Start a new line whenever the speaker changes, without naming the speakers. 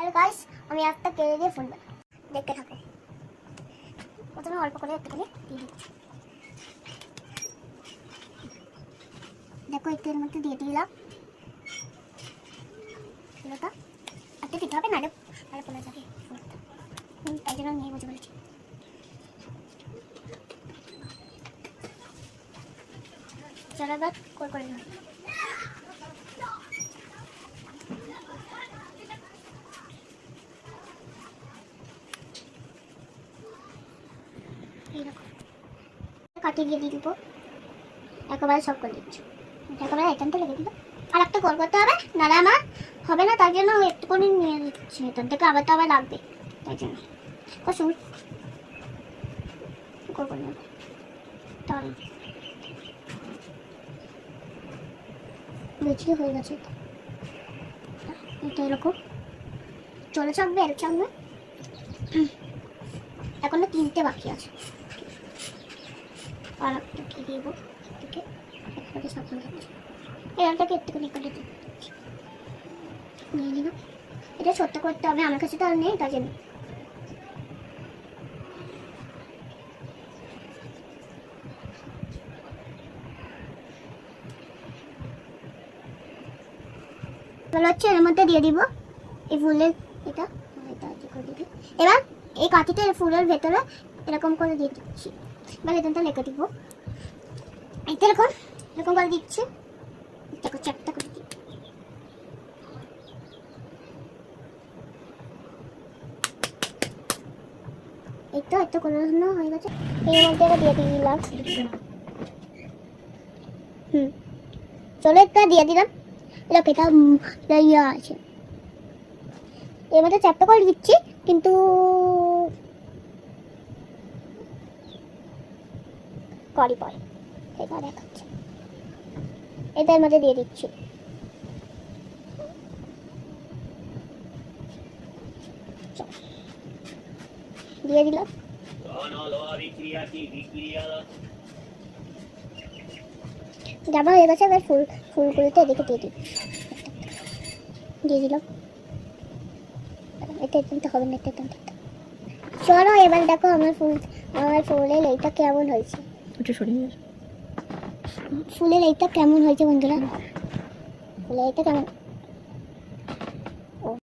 Hello guys, আমি একটা কেড়ে দিয়ে ফুল বানাবো, দেখতে থাকো। প্রথমে অল্প করে একটুখানি দিয়ে দিচ্ছি। দেখো একটু এর মধ্যে দিয়ে দিলাম ফুলটা। একটু দিতে হবে, নাহলে পড়ে যাবে ফুলটা, তাই জন্য নিয়ে বুঝে বলেছি। চলো এবার করে নেব। কাটিয়ে দিয়ে দিব, একেবারে সব করে দিচ্ছি, একেবারে এখানটা লেগে দিব। আর একটা গোল করতে হবে, নাহলে আমার হবে না, তার জন্য একটুখানি নিয়ে দিচ্ছি। এখান থেকে আবার তো আবার লাগবে, তাই জন্য কসুর গোল করে নেব। তাহলে বেশি হয়ে গেছে, এটা এরকম চলে চাকবে, এর চাকবে। এখনো 3টে বাকি আছে, আর একটা কি দিব থেকে একবারে সাফল যাচ্ছে। এরটাকে একটুখানি করে দিচ্ছি, নিয়ে নিব। এটা ছোট্ট করতে হবে, আমার কাছে তো আর নেই, তাই জন্য হচ্ছে এর মধ্যে দিয়ে দিব এই ফুলের এটা করে দিবি। এবার এই কাঠিটা ফুলের ভেতরে এরকম করে দিয়ে দিচ্ছি। এবার এখানটা লেখা দিব, এরকম এরকম করে দিচ্ছি। দেখো চারটা করে দিই। এই তো একটু করানো হয়ে গেছে, এর মধ্যে এটা দিয়ে দিলাম। চলো একটা দিয়ে দিলাম। দেখো এটা ইয়ে আছে, এর মধ্যে চ্যাপটা করে দিচ্ছি, কিন্তু করি পরে এটা দেখাচ্ছি। এটার মধ্যে দিয়ে দিচ্ছি, দিয়ে দিলাম। জামা হয়ে গেছে, এবার ফুলগুলোতে এদিকে দিয়ে দিই, দিয়ে দিলাম। এটা এখানটা হবে না, এটা এখানটা। চলো এবার দেখো আমার ফুলের এইটা কেমন হয়েছে। ফুলের এইটা কেমন হয়েছে বন্ধুরা, ফুলের এইটা কেমন